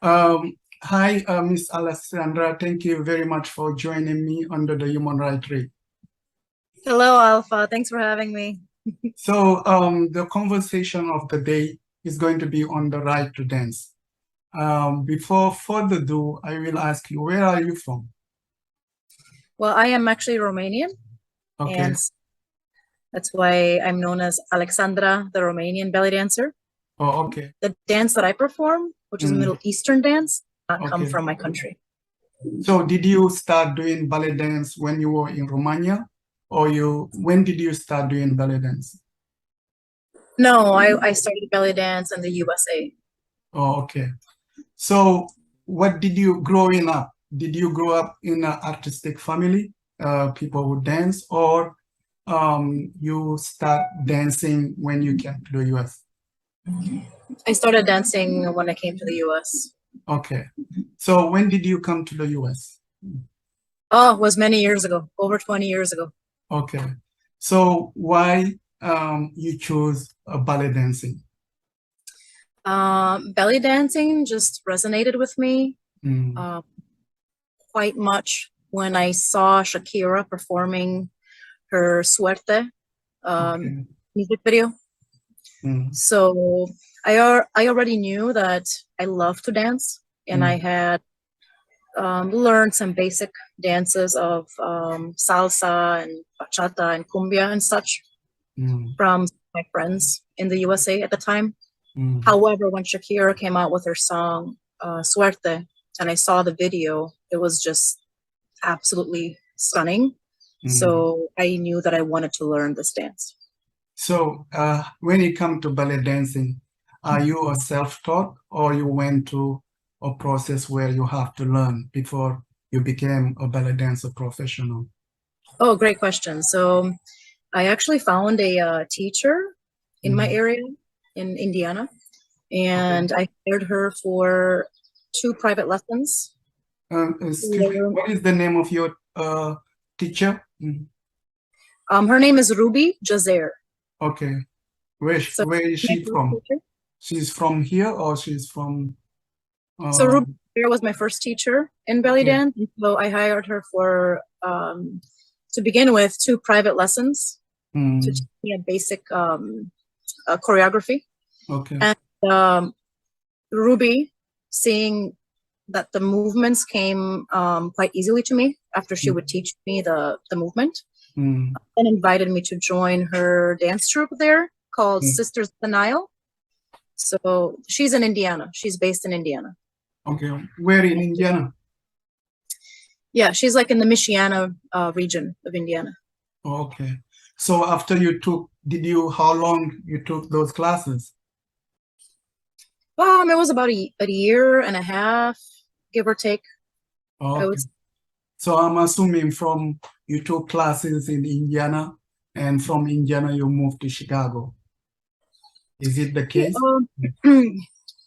Hi, Miss Alexandra. Thank you very much for joining me under the Human Rights Week. Hello, Alpha. Thanks for having me. So, the conversation of the day is going to be on the right to dance. Before further ado, I will ask you, where are you from? Well, I am actually Romanian, Okay. and that's why I'm known as Alexandra the Romanian Bellydancer. Oh, okay. The dance that I perform, which is a Middle Eastern dance, not come Okay. from my country. So, did you start doing ballet dance when you were in Romania, or when did you start doing ballet dance? No, I started belly dance in the USA. Oh, okay. So, what did you growing up? Did you grow up in an artistic family, people who dance, or you start dancing when you came to the US? I started dancing when I came to the US. Okay. So, when did you come to the US? Oh, it was many years ago, over 20 years ago. Okay. So, why you chose ballet dancing? Belly dancing just resonated with me Mm. quite much when I saw Shakira performing her Suerte Okay. music video. Mm. So I already knew that I love to dance, and I had learned some basic dances of salsa and bachata and cumbia and such Mm. from my friends in the USA at the time. Mm. However, when Shakira came out with her song Suerte, and I saw the video, it was just absolutely stunning. So I knew that I wanted to learn this dance. So, when it comes to ballet dancing, are you a self-taught or you went to a process where you have to learn before you became a ballet dancer professional? Oh, great question. So I actually found a teacher in my area in Indiana, and I hired her for 2 private lessons. Excuse me, what is the name of your teacher? Her name is Ruby Jazer. Okay. Where is she from? She's from here or she's from? So Ruby Jazer was my first teacher in belly dance. And so I hired her for, to begin with, 2 private lessons to teach me a basic choreography. Okay. And Ruby, seeing that the movements came quite easily to me after she would teach me the movement, and invited me to join her dance troupe there called Sisters of the Nile. So she's in Indiana. She's based in Indiana. Okay. Where in Indiana? Yeah, she's like in the Michiana region of Indiana. Okay. So after you took, how long you took those classes? It was about a year and a half, give or take. Okay. So I'm assuming you took classes in Indiana, and from Indiana you moved to Chicago. Is it the case?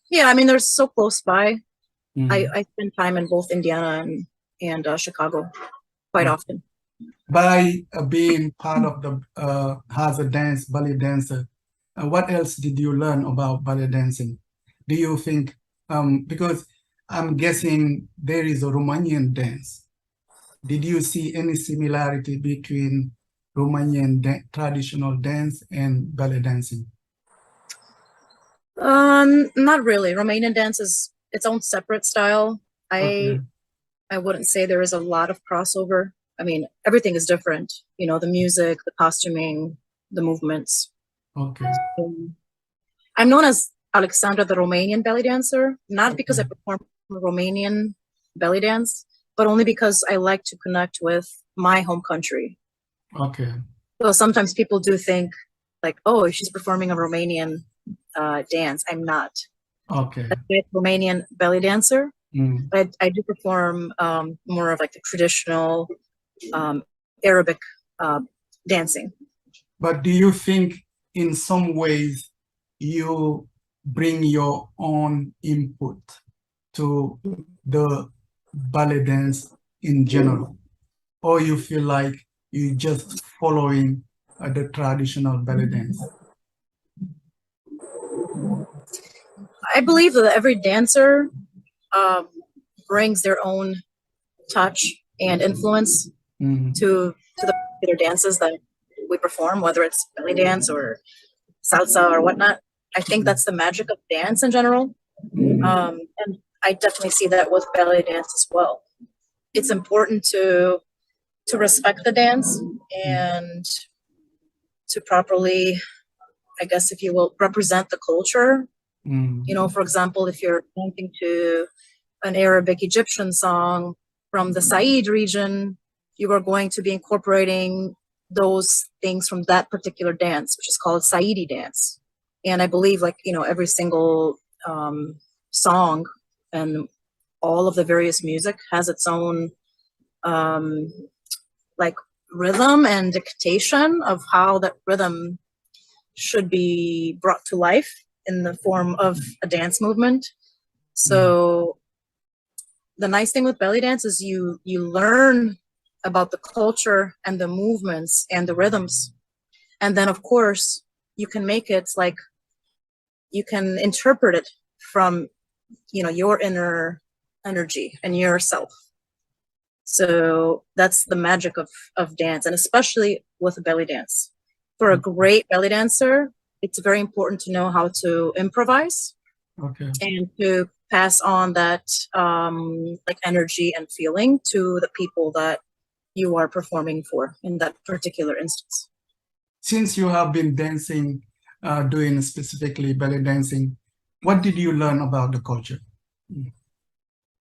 Yeah, I mean, they're so close by. I spend time in both Indiana and Chicago quite often. By being part of the as a ballet dancer, what else did you learn about ballet dancing? Do you think, because I'm guessing there is a Romanian dance. Did you see any similarity between Romanian traditional dance and ballet dancing? Not really. Romanian dance is its own separate style. I wouldn't say there is a lot of crossover. I mean, everything is different. You know, the music, the costuming, the movements. Okay. I'm known as Alexandra the Romanian Bellydancer, not because I perform Romanian belly dance, but only because I like to connect with my home country. Okay. So sometimes people do think like, oh, she's performing a Romanian dance. I'm not. Okay. I'm a Romanian belly dancer, but I do perform more of like the traditional Arabic dancing. But do you think in some ways you bring your own input to the ballet dance in general, or you feel like you're just following the traditional ballet dance? I believe that every dancer brings their own touch and influence to the particular dances that we perform, whether it's belly dance or salsa or whatnot. I think that's the magic of dance in general. And I definitely see that with ballet dance as well. It's important to respect the dance and to properly, I guess, if you will, represent the culture. You know, for example, if you're dancing to an Arabic Egyptian song from the Said region, you are going to be incorporating those things from that particular dance, which is called Saidi dance. And I believe, like, you know, every single song and all of the various music has its own like rhythm and dictation of how that rhythm should be brought to life in the form of a dance movement. So the nice thing with belly dance is you learn about the culture and the movements and the rhythms. And then of course you can make it like, you can interpret it from, you know, your inner energy and yourself. So that's the magic of dance, and especially with belly dance. For a great belly dancer, it's very important to know how to improvise and to pass on that like energy and feeling to the people that you are performing for in that particular instance. Since you have been dancing, doing specifically belly dancing, what did you learn about the culture?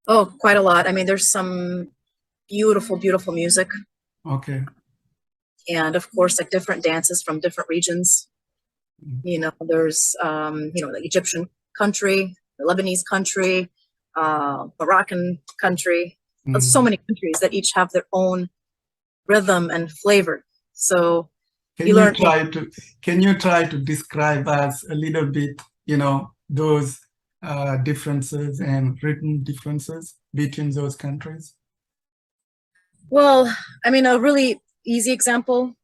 Oh, quite a lot. I mean, there's some beautiful, beautiful music. Okay. And of course, like different dances from different regions. You know, there's, you know, the Egyptian country, the Lebanese country, Moroccan country. So many countries that each have their own rhythm and flavor. So can you try to describe us a little bit, you know, those differences and rhythm differences between those countries? Well, I mean, a really easy example,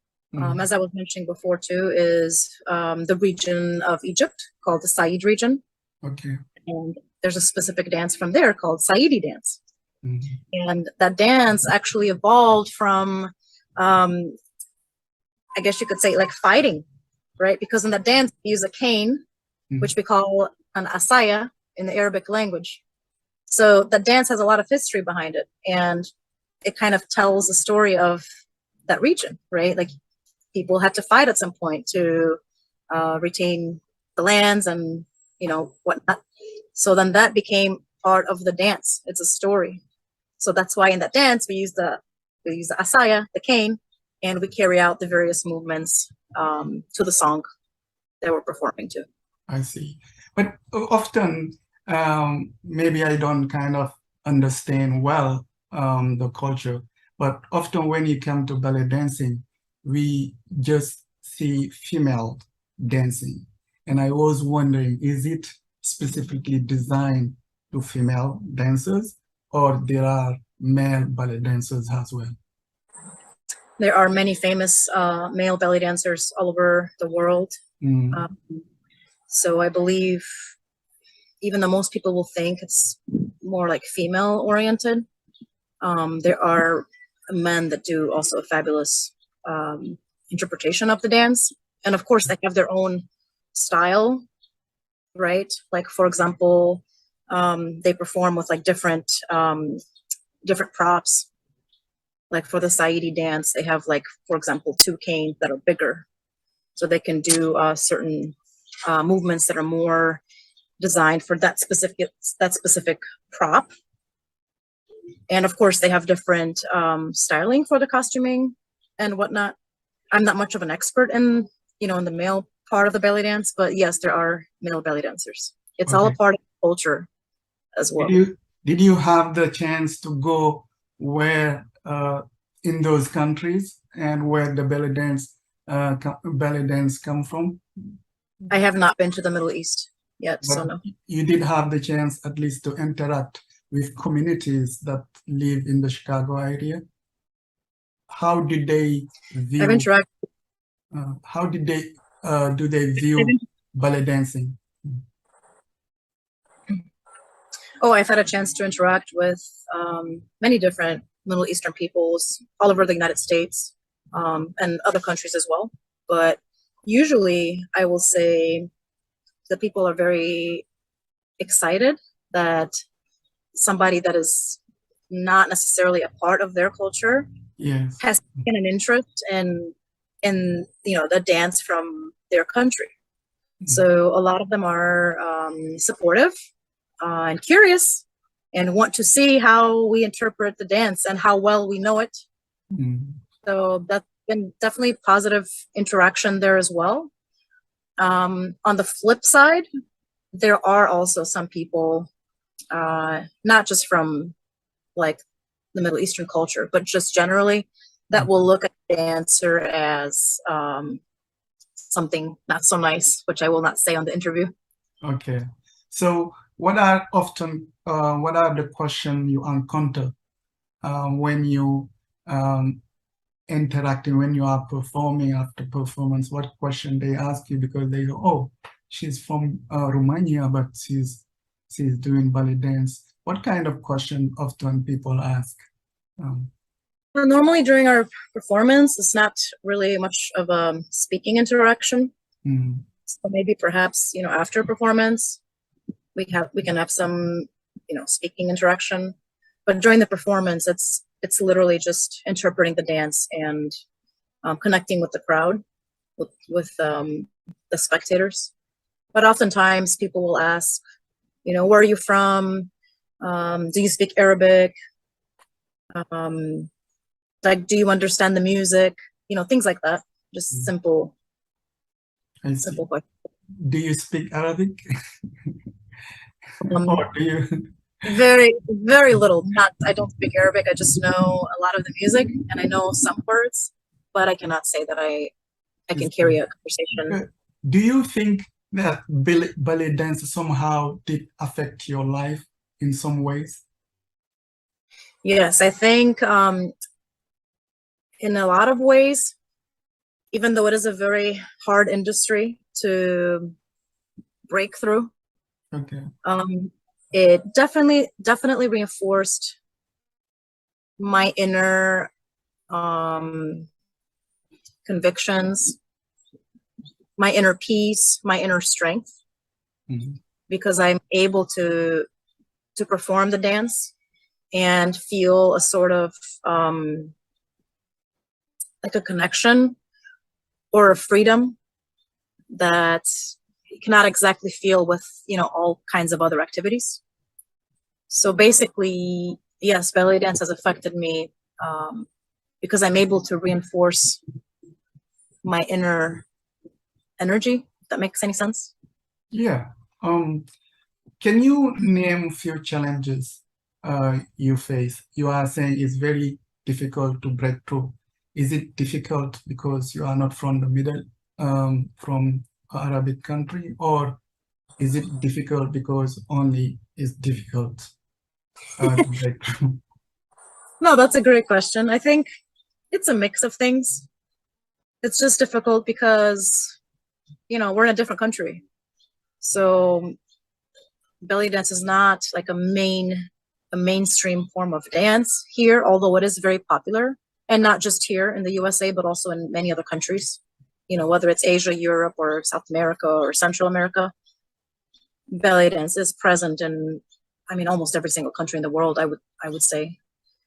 as I was mentioning before too, is the region of Egypt called the Said region. Okay. And there's a specific dance from there called Saidi dance. And that dance actually evolved from, I guess you could say, like fighting, right? Because in that dance, we use a cane, which we call an asaya in the Arabic language. So the dance has a lot of history behind it. And it kind of tells the story of that region, right? Like people had to fight at some point to retain the lands and, you know, whatnot. So then that became part of the dance. It's a story. So that's why in that dance, we use the asaya, the cane, and we carry out the various movements to the song that we're performing to. I see. But often, maybe I don't kind of understand well the culture, but often when you come to ballet dancing, we just see female dancing. And I was wondering, is it specifically designed to female dancers, or there are male ballet dancers as well? There are many famous male belly dancers all over the world. So I believe, even though most people will think it's more like female oriented, there are men that do also a fabulous interpretation of the dance. And of course, they have their own style, right? Like, for example, they perform with like different props. Like for the Saidi dance, they have like, for example, 2 canes that are bigger. So they can do certain movements that are more designed for that specific prop. And of course, they have different styling for the costuming and whatnot. I'm not much of an expert in, you know, in the male part of the belly dance, but yes, there are male belly dancers. It's all a part of the culture as well. Did you have the chance to go where in those countries and where the belly dance come from? I have not been to the Middle East yet, but so no. You did have the chance at least to interact with communities that live in the Chicago area. How did they view? I've interacted. How did they do they view ballet dancing? Oh, I've had a chance to interact with many different Middle Eastern peoples all over the United States, and other countries as well. But usually I will say the people are very excited that somebody that is not necessarily a part of their culture Yes. has taken an interest in the dance from their country. So a lot of them are supportive and curious and want to see how we interpret the dance and how well we know it. So that's been definitely positive interaction there as well. On the flip side, there are also some people, not just from like the Middle Eastern culture, but just generally, that will look at the dancer as something not so nice, which I will not say on the interview. Okay. So what are the questions you encounter when you interacting, when you are performing after performance? What question they ask you, because they go, oh, she's from Romania, but she's doing ballet dance. What kind of question often people ask? Well, normally during our performance, it's not really much of a speaking interaction. So maybe perhaps, after performance, we can have some, speaking interaction. But during the performance, it's literally just interpreting the dance and connecting with the crowd, with the spectators. But oftentimes people will ask, where are you from? Do you speak Arabic? Like, do you understand the music? Things like that. Just simple questions. Do you speak Arabic? Or do you? Very, very little. I don't speak Arabic. I just know a lot of the music and I know some words, but I cannot say that I can carry a conversation. Do you think that ballet dance somehow did affect your life in some ways? Yes, I think in a lot of ways, even though it is a very hard industry to break through, it definitely reinforced my inner convictions, my inner peace, my inner strength, because I'm able to perform the dance and feel a sort of like a connection or a freedom that you cannot exactly feel with all kinds of other activities. So basically, yes, ballet dance has affected me because I'm able to reinforce my inner energy, if that makes any sense. Yeah. Can you name a few challenges you face? You are saying it's very difficult to break through. Is it difficult because you are not from the middle, from Arabic country, or is it difficult because only it's difficult to break through? No, that's a great question. I think it's a mix of things. It's just difficult because, we're in a different country. So belly dance is not like a mainstream form of dance here, although it is very popular, and not just here in the USA, but also in many other countries, whether it's Asia, Europe, or South America or Central America. Belly dance is present in, almost every single country in the world, I would say.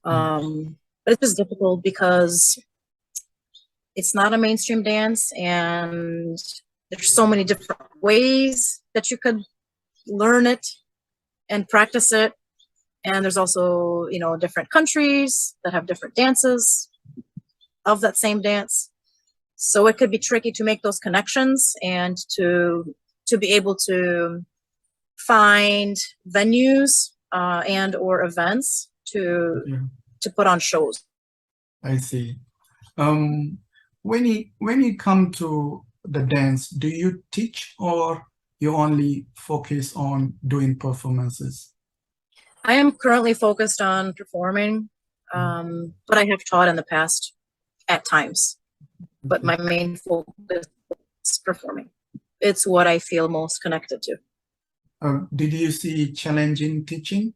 But it's just difficult because it's not a mainstream dance, and there's so many different ways that you could learn it and practice it. And there's also, different countries that have different dances of that same dance. So it could be tricky to make those connections and to be able to find venues and or events to put on shows. I see. When you come to the dance, do you teach or you only focus on doing performances? I am currently focused on performing, but I have taught in the past at times. But my main focus is performing. It's what I feel most connected to. did you see challenge in teaching,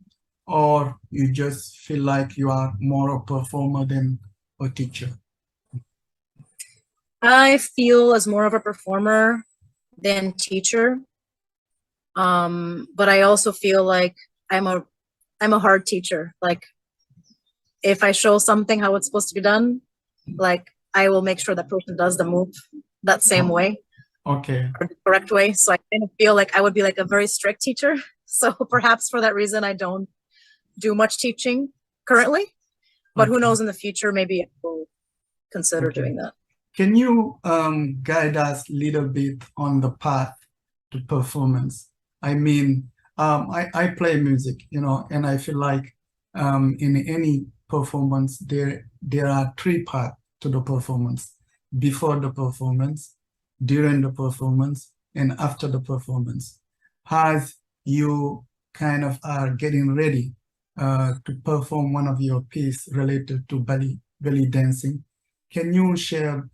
or you just feel like you are more a performer than a teacher? I feel as more of a performer than teacher. But I also feel like I'm a hard teacher. Like, if I show something how it's supposed to be done, like, I will make sure that person does the move that same way. Okay. Or the correct way. So I kind of feel like I would be like a very strict teacher. So perhaps for that reason, I don't do much teaching currently. But who knows, in the future, maybe I will consider doing that. Can you guide us a little bit on the path to performance? I mean, I play music, you know, and I feel like in any performance, there are three parts to the performance: before the performance, during the performance, and after the performance. As you kind of are getting ready to perform one of your pieces related to belly dancing, can you share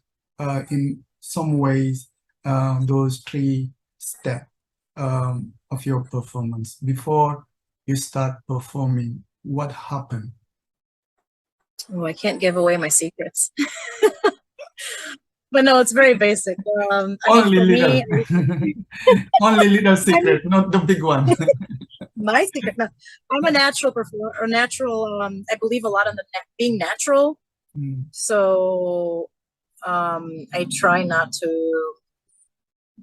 in some ways those three steps of your performance before you start performing? What happened? Oh, I can't give away my secrets. But no, it's very basic. Only little, Me, only little secret, not the big one. my secret. No, I'm a natural performer, or natural. I believe a lot in the being natural. So I try not to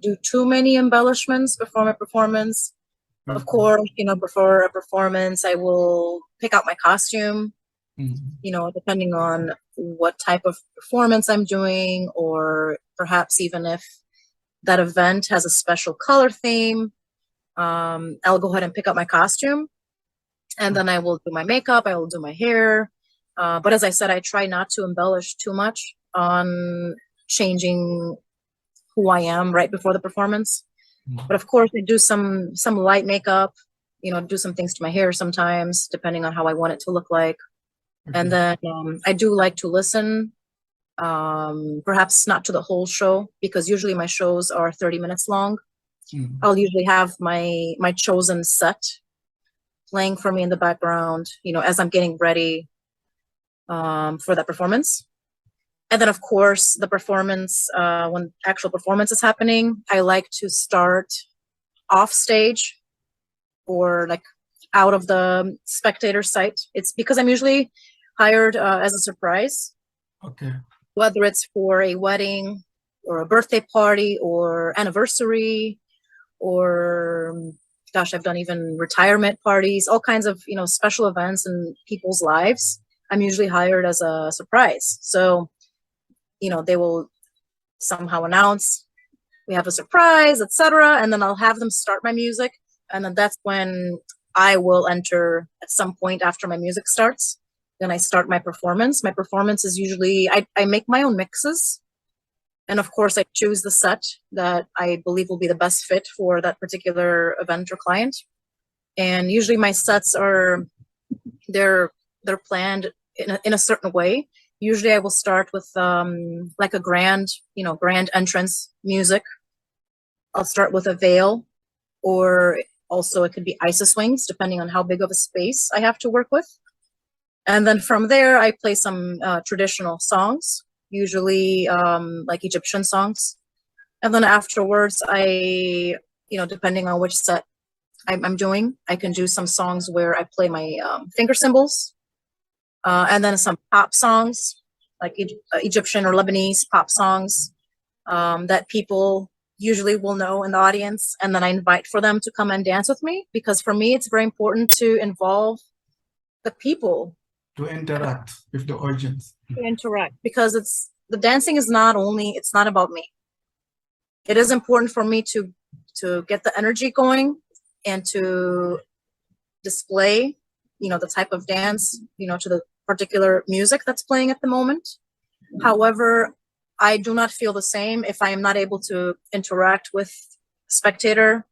do too many embellishments before my performance. Of course, you know, before a performance, I will pick out my costume. You know, depending on what type of performance I'm doing, or perhaps even if that event has a special color theme, I'll go ahead and pick up my costume, and then I will do my makeup, I will do my hair. But as I said, I try not to embellish too much on changing who I am right before the performance. But of course, I do some light makeup, you know, do some things to my hair sometimes, depending on how I want it to look like. And then I do like to listen, perhaps not to the whole show, because usually my shows are 30 minutes long. I'll usually have my chosen set playing for me in the background, you know, as I'm getting ready for that performance. And then, of course, the performance, when actual performance is happening, I like to start off stage, or like out of the spectator sight. It's because I'm usually hired as a surprise. Okay. Whether it's for a wedding or a birthday party or anniversary, or gosh, I've done even retirement parties, all kinds of, you know, special events in people's lives. I'm usually hired as a surprise. So, you know, they will somehow announce we have a surprise, etc., and then I'll have them start my music, and then that's when I will enter at some point after my music starts. Then I start my performance. My performance is usually, I make my own mixes, and of course I choose the set that I believe will be the best fit for that particular event or client. And usually my sets are, they're planned in a certain way. Usually I will start with like a grand, you know, grand entrance music. I'll start with a veil, or also it could be isis wings, depending on how big of a space I have to work with. And then from there, I play some traditional songs, usually like Egyptian songs. And then afterwards, you know, depending on which set I'm doing, I can do some songs where I play my finger cymbals, and then some pop songs, like Egyptian or Lebanese pop songs that people usually will know in the audience. And then I invite for them to come and dance with me, because for me, it's very important to involve the people. To interact with the audience. To interact, because the dancing is not only, it's not about me. It is important for me to get the energy going and to display, you know, the type of dance, you know, to the particular music that's playing at the moment. However, I do not feel the same if I am not able to interact with spectator,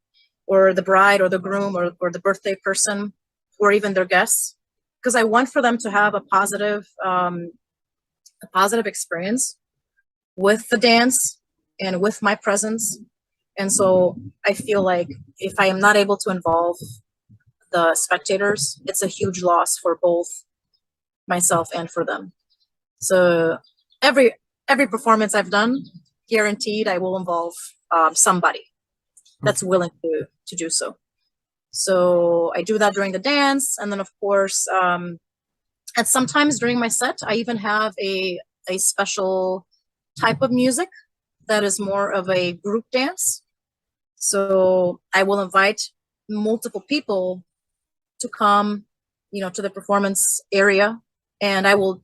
or the bride or the groom, or the birthday person, or even their guests, because I want for them to have a positive experience with the dance and with my presence. And so I feel like if I am not able to involve the spectators, it's a huge loss for both myself and for them. So every performance I've done, guaranteed I will involve somebody that's willing to do so. So I do that during the dance, and then of course, and sometimes during my set, I even have a special type of music that is more of a group dance. So I will invite multiple people to come, to the performance area, and I will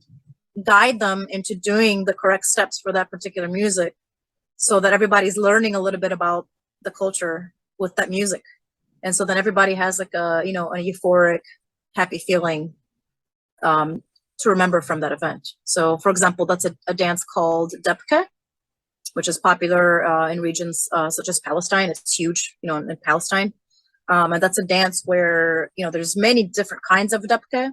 guide them into doing the correct steps for that particular music, so that everybody's learning a little bit about the culture with that music. And so then everybody has like a euphoric, happy feeling to remember from that event. So for example, that's a dance called Depke, which is popular in regions such as Palestine. It's huge, in Palestine. And that's a dance where, there's many different kinds of Depke,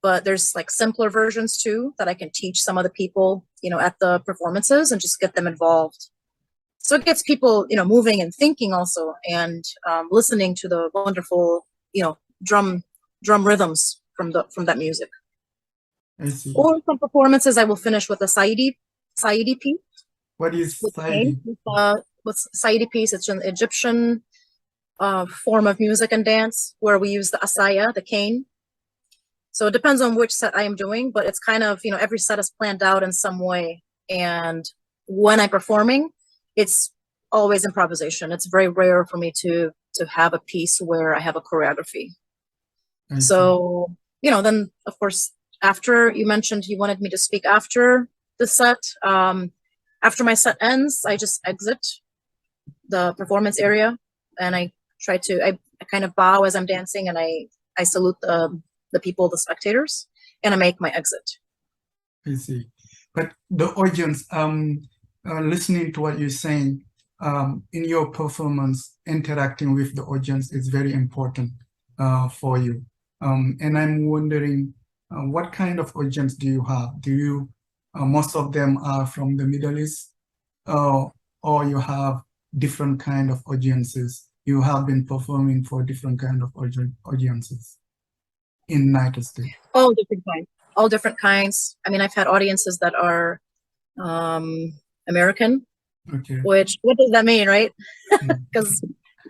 but there's like simpler versions too that I can teach some of the people, at the performances, and just get them involved. So it gets people, moving and thinking also, and listening to the wonderful, drum rhythms from that music. I see. Or some performances I will finish with a Saidi piece. What is Saidi? With Saidi piece, it's an Egyptian form of music and dance where we use the asaya, the cane. So it depends on which set I am doing, but it's kind of, every set is planned out in some way. And when I'm performing, it's always improvisation. It's very rare for me to have a piece where I have a choreography. So, then of course, after you mentioned you wanted me to speak after the set, after my set ends, I just exit the performance area, and I try to, I kind of bow as I'm dancing, and I salute the people, the spectators, and I make my exit. I see. But the audience, listening to what you're saying, in your performance, interacting with the audience is very important for you. And I'm wondering, what kind of audience do you have? Do you, most of them are from the Middle East, or you have different kind of audiences? You have been performing for different kind of audiences in United States? All different kinds. All different kinds. I mean, I've had audiences that are American. Okay. Which, what does that mean, right? Because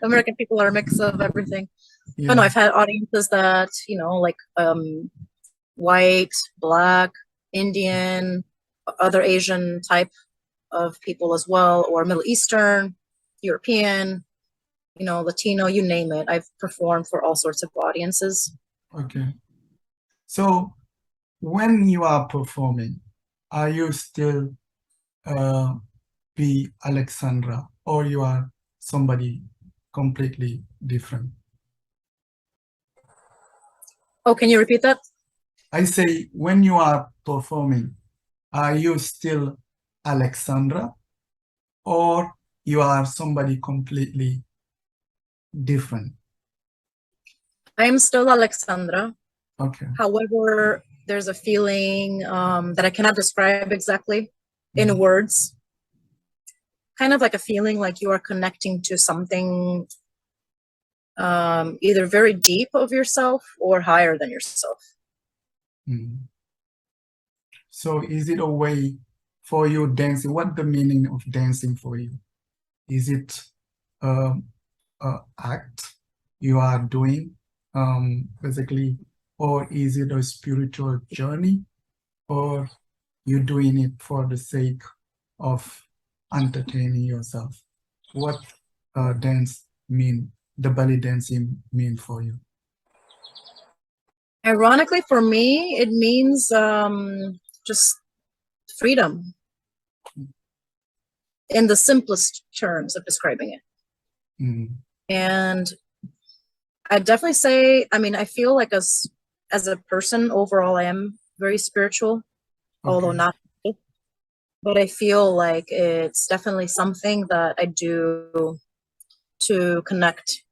American people are a mix of everything. Yeah. But no, I've had audiences that, like white, black, Indian, other Asian type of people as well, or Middle Eastern, European, Latino, you name it. I've performed for all sorts of audiences. Okay. So when you are performing, are you still be Alexandra, or you are somebody completely different? Oh, can you repeat that? I say, when you are performing, are you still Alexandra, or you are somebody completely different? I am still Alexandra. Okay. However, there's a feeling that I cannot describe exactly in words. Kind of like a feeling like you are connecting to something either very deep of yourself or higher than yourself. So is it a way for you dancing? What the meaning of dancing for you? Is it an act you are doing basically, or is it a spiritual journey, or you're doing it for the sake of entertaining yourself? What dance mean, the belly dancing mean for you? Ironically, for me, it means just freedom, in the simplest terms of describing it. And I definitely say, I mean, I feel like as a person overall, I am very spiritual, although not, but I feel like it's definitely something that I do to connect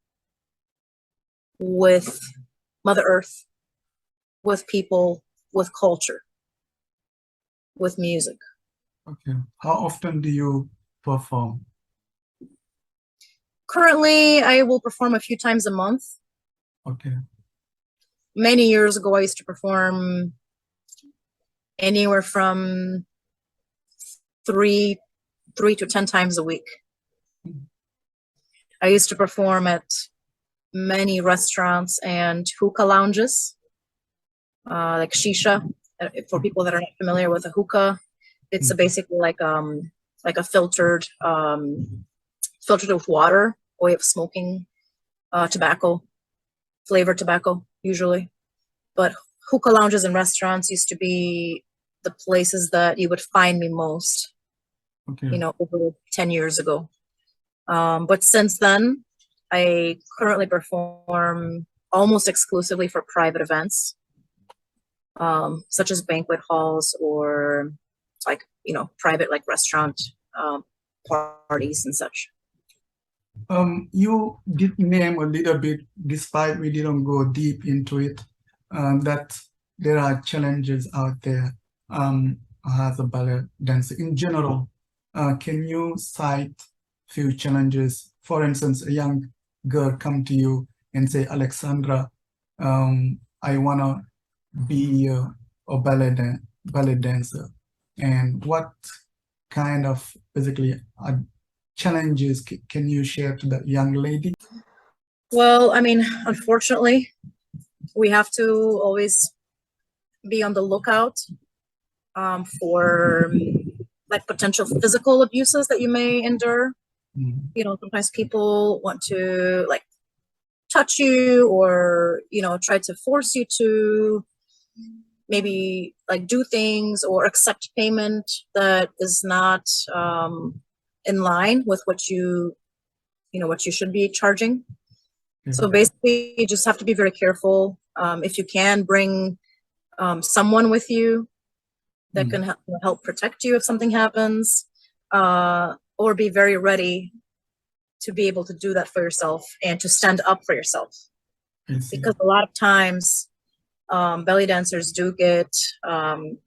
with Mother Earth, with people, with culture, with music. Okay. How often do you perform? Currently, I will perform a few times a month. Okay. Many years ago, I used to perform anywhere from three to 10 times a week. I used to perform at many restaurants and hookah lounges, like shisha. For people that are not familiar with a hookah, it's basically like a filtered with water way of smoking tobacco, flavored tobacco usually. But hookah lounges and restaurants used to be the places that you would find me most. Okay. You know, over 10 years ago. But since then, I currently perform almost exclusively for private events, such as banquet halls or like, you know, private like restaurant parties and such. You did name a little bit, despite we didn't go deep into it, that there are challenges out there as a ballet dancer in general. Can you cite few challenges? For instance, a young girl come to you and say, Alexandra, I wanna be a ballet dancer. And what kind of basically challenges can you share to that young lady? Well, I mean, unfortunately, we have to always be on the lookout for like potential physical abuses that you may endure. You know, sometimes people want to like touch you or, you know, try to force you to maybe like do things or accept payment that is not in line with what you know, what you should be charging. So basically, you just have to be very careful. If you can, bring someone with you that can help protect you if something happens, or be very ready to be able to do that for yourself and to stand up for yourself. Because a lot of times, belly dancers do get kind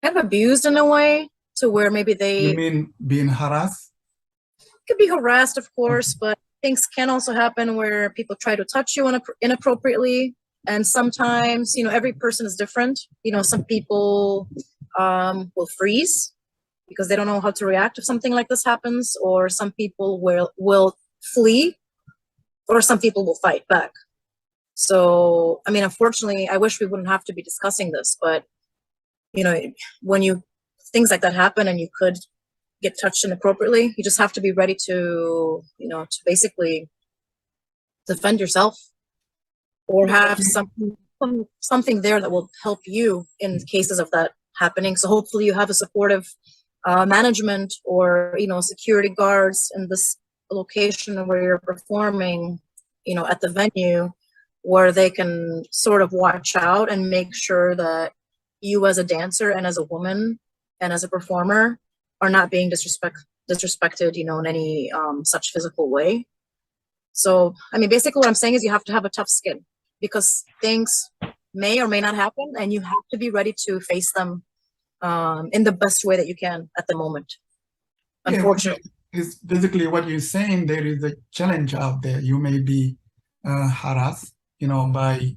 of abused in a way to where maybe they... You mean being harassed? Could be harassed, of course, but things can also happen where people try to touch you inappropriately. And sometimes, you know, every person is different. You know, some people will freeze because they don't know how to react if something like this happens, or some people will flee, or some people will fight back. So, I mean, unfortunately, I wish we wouldn't have to be discussing this, but, you know, when things like that happen and you could get touched inappropriately, you just have to be ready to, you know, to basically defend yourself, or have something there that will help you in cases of that happening. So hopefully you have a supportive management or, you know, security guards in this location where you're performing, you know, at the venue, where they can sort of watch out and make sure that you as a dancer and as a woman and as a performer are not being disrespected, you know, in any such physical way. So, I mean, basically what I'm saying is you have to have a tough skin, because things may or may not happen, and you have to be ready to face them in the best way that you can at the moment. Unfortunately. Is basically what you're saying. There is a challenge out there. You may be harassed, you know, by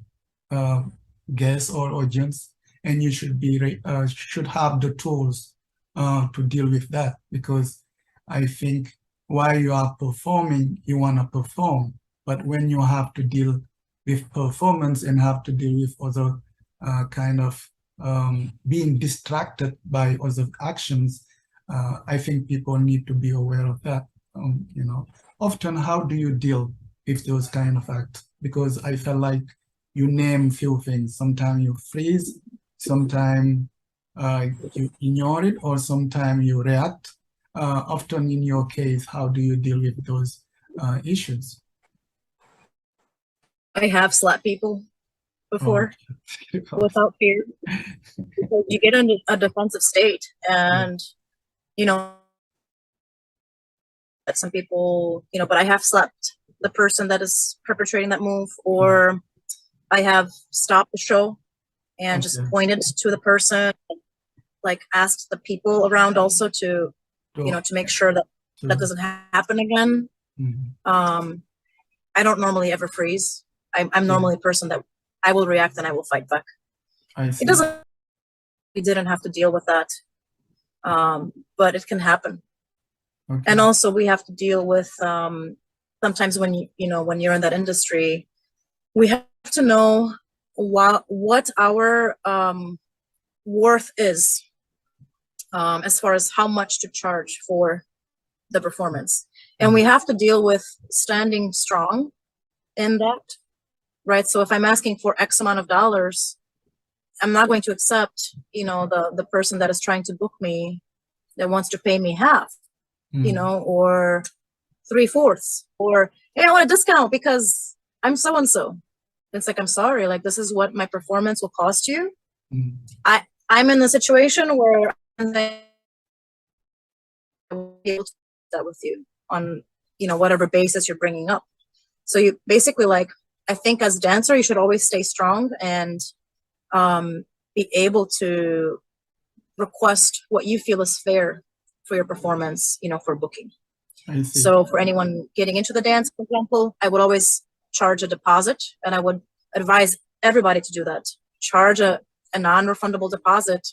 guests or audience, and you should have the tools to deal with that, because I think while you are performing, you want to perform, but when you have to deal with performance and have to deal with other kind of being distracted by other actions, I think people need to be aware of that. You know, often, how do you deal with those kind of acts? Because I felt like you name few things. Sometimes you freeze, sometimes you ignore it, or sometimes you react. Often in your case, how do you deal with those issues? I have slapped people before without fear. Because you get in a defensive state, and you know, some people, you know, but I have slapped the person that is perpetrating that move, or I have stopped the show and just pointed to the person, like asked the people around also to, you know, to make sure that that doesn't happen again. I don't normally ever freeze. I'm normally a person that I will react and I will fight back. It doesn't. We didn't have to deal with that, but it can happen. And also, we have to deal with sometimes when when you're in that industry, we have to know what our worth is as far as how much to charge for the performance. And we have to deal with standing strong in that, right? So if I'm asking for X amount of dollars, I'm not going to accept, the person that is trying to book me that wants to pay me half, or 3/4, or, hey, I want a discount because I'm so-and-so. It's like, I'm sorry, like, this is what my performance will cost you. I'm in the situation where I'm able to do that with you on, whatever basis you're bringing up. So you basically, like, I think as a dancer, you should always stay strong and be able to request what you feel is fair for your performance, for booking. So for anyone getting into the dance, for example, I would always charge a deposit, and I would advise everybody to do that. Charge a non-refundable deposit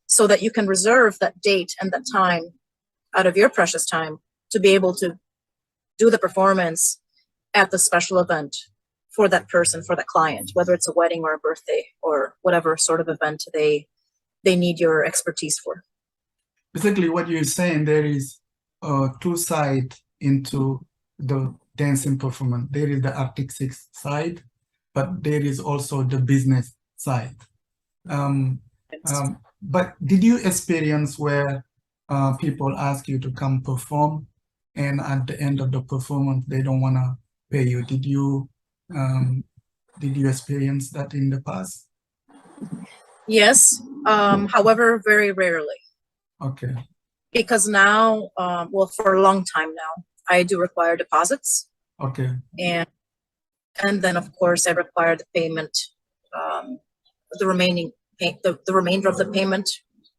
so that you can reserve that date and that time out of your precious time to be able to do the performance at the special event for that person, for that client, whether it's a wedding or a birthday or whatever sort of event they need your expertise for. Basically, what you're saying, there is two sides into the dancing performance. There is the artistic side, but there is also the business side. But did you experience where people ask you to come perform, and at the end of the performance they don't want to pay you? Did you experience that in the past? Yes, however, very rarely. Okay. Because now, well, for a long time now, I do require deposits. Okay. And then, of course, I require the payment, the remainder of the payment.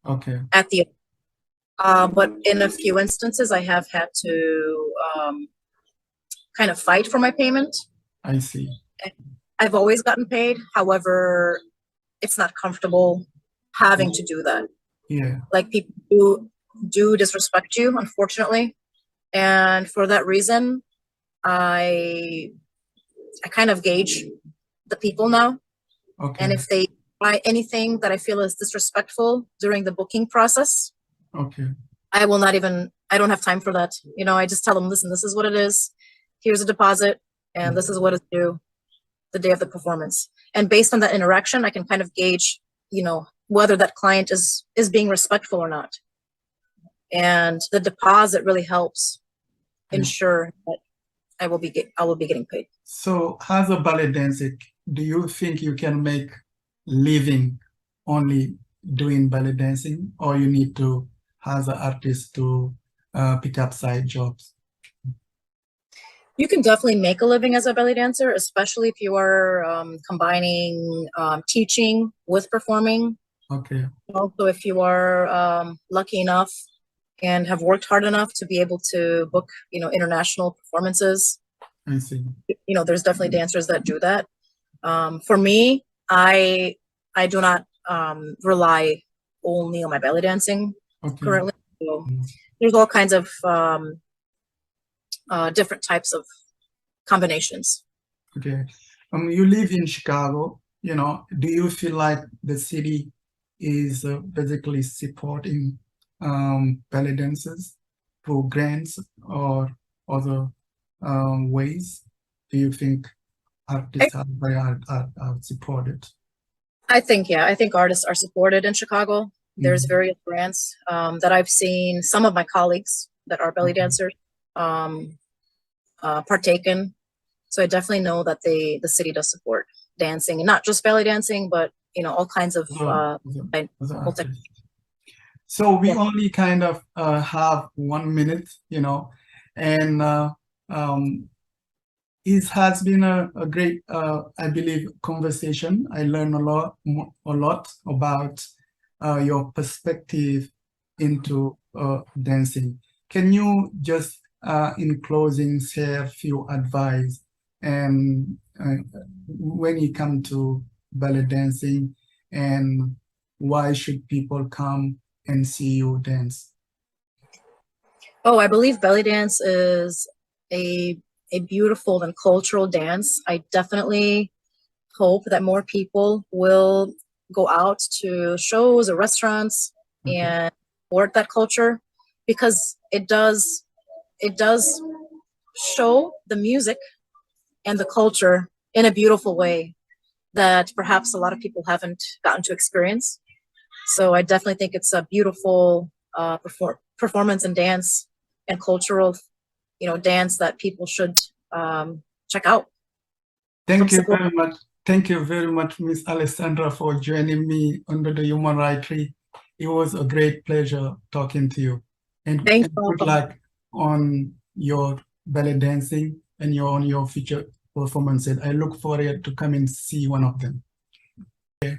Okay. At the but in a few instances, I have had to kind of fight for my payment. I see. I've always gotten paid. However, it's not comfortable having to do that. Yeah. Like, people do disrespect you, unfortunately. And for that reason, I kind of gauge the people now. Okay. And if they buy anything that I feel is disrespectful during the booking process, okay, I will not even, I don't have time for that. I just tell them, listen, this is what it is. Here's a deposit, and this is what is due the day of the performance. And based on that interaction, I can kind of gauge, whether that client is being respectful or not. And the deposit really helps ensure that I will be getting paid. So as a ballet dancer, do you think you can make living only doing ballet dancing, or you need to, as an artist, to pick up side jobs? You can definitely make a living as a ballet dancer, especially if you are combining teaching with performing. Okay. Also, if you are lucky enough and have worked hard enough to be able to book, international performances. I see. There's definitely dancers that do that. For me, I do not rely only on my belly dancing currently. So there's all kinds of different types of combinations. Okay. You live in Chicago. Do you feel like the city is basically supporting ballet dancers through grants or other ways? Do you think artists are supported? I think artists are supported in Chicago. There's various grants that I've seen some of my colleagues that are belly dancers partaken. So I definitely know that the city does support dancing, and not just belly dancing, but all kinds of so we only kind of have 1 minute, and it has been a great, I believe, conversation. I learned a lot about your perspective into dancing. can you just in closing share a few advice and when you come to ballet dancing, and why should people come and see you dance? Oh, I believe belly dance is a beautiful and cultural dance. I definitely hope that more people will go out to shows or restaurants and support that culture, because it does show the music and the culture in a beautiful way that perhaps a lot of people haven't gotten to experience. So I definitely think it's a beautiful performance and dance and cultural, dance that people should check out. Thank you very much. Thank you very much, Miss Alexandra, for joining me under the UTHRT I. It was a great pleasure talking to you. And good luck on your ballet dancing and on your future performances. I look forward to come and see one of them. Okay.